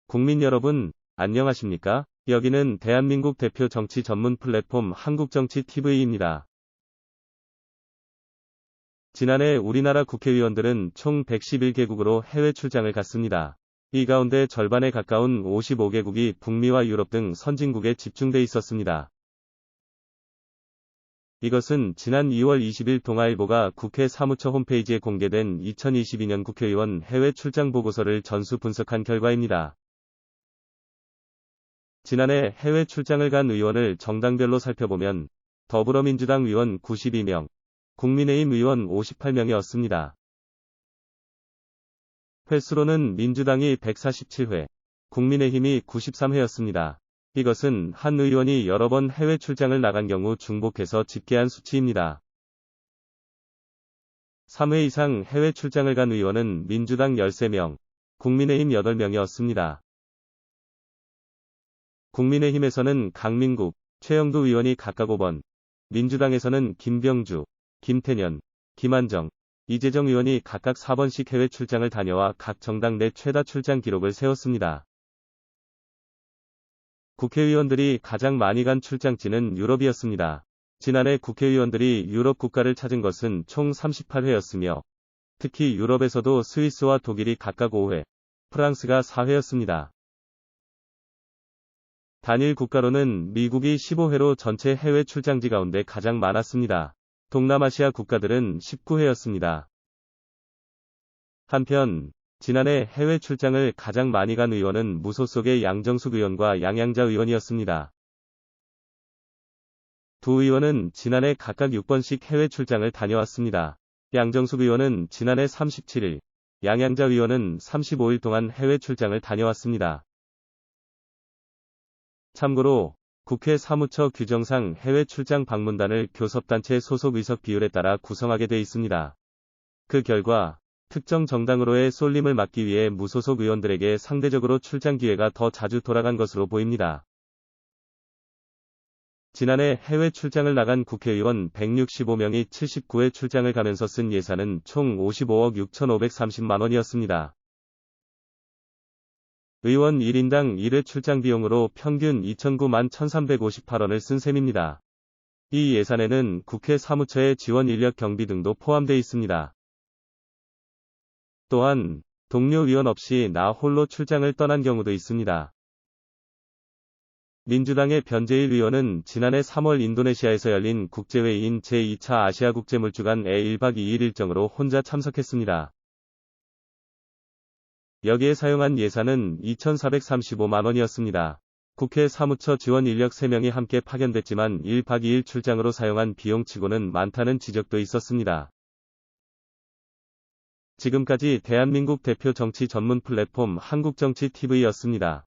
국민 여러분, 안녕하십니까? 여기는 대한민국 대표 정치 전문 플랫폼 한국정치TV입니다. 지난해 우리나라 국회의원들은 총 111개국으로 해외 출장을 갔습니다. 이 가운데 절반에 가까운 55개국이 북미와 유럽 등 선진국에 집중돼 있었습니다. 이것은 지난 2월 20일 동아일보가 국회 사무처 홈페이지에 공개된 2022년 국회의원 해외 출장 보고서를 전수 분석한 결과입니다. 지난해 해외 출장을 간 의원을 정당별로 살펴보면 더불어민주당 의원 92명, 국민의힘 의원 58명이었습니다. 횟수로는 민주당이 147회, 국민의힘이 93회였습니다. 이것은 한 의원이 여러 번 해외 출장을 나간 경우 중복해서 집계한 수치입니다. 3회 이상 해외 출장을 간 의원은 민주당 13명, 국민의힘 8명이었습니다. 국민의힘에서는 강민국, 최영두 의원이 각각 5번, 민주당에서는 김병주, 김태년, 김한정, 이재정 의원이 각각 4번씩 해외 출장을 다녀와 각 정당 내 최다 출장 기록을 세웠습니다. 국회의원들이 가장 많이 간 출장지는 유럽이었습니다. 지난해 국회의원들이 유럽 국가를 찾은 것은 총 38회였으며, 특히 유럽에서도 스위스와 독일이 각각 5회, 프랑스가 4회였습니다. 단일 국가로는 미국이 15회로 전체 해외 출장지 가운데 가장 많았습니다. 동남아시아 국가들은 19회였습니다. 한편, 지난해 해외 출장을 가장 많이 간 의원은 무소속의 양정숙 의원과 양양자 의원이었습니다. 두 의원은 지난해 각각 6번씩 해외 출장을 다녀왔습니다. 양정숙 의원은 지난해 37일, 양양자 의원은 35일 동안 해외 출장을 다녀왔습니다. 참고로 국회 사무처 규정상 해외 출장 방문단을 교섭단체 소속 의석 비율에 따라 구성하게 돼 있습니다. 그 결과 특정 정당으로의 쏠림을 막기 위해 무소속 의원들에게 상대적으로 출장 기회가 더 자주 돌아간 것으로 보입니다. 지난해 해외 출장을 나간 국회의원 165명이 79회 출장을 가면서 쓴 예산은 총 55억 6,530만 원이었습니다. 의원 1인당 1회 출장 비용으로 평균 2,009만 1,358원을 쓴 셈입니다. 이 예산에는 국회 사무처의 지원 인력 경비 등도 포함되어 있습니다. 또한 동료 의원 없이 나 홀로 출장을 떠난 경우도 있습니다. 민주당의 변재일 의원은 지난해 3월 인도네시아에서 열린 국제회의인 제2차 아시아국제물주간에 1박 2일 일정으로 혼자 참석했습니다. 여기에 사용한 예산은 2,435만 원이었습니다. 국회 사무처 지원 인력 3명이 함께 파견됐지만 1박 2일 출장으로 사용한 비용치고는 많다는 지적도 있었습니다. 지금까지 대한민국 대표 정치 전문 플랫폼 한국정치TV였습니다.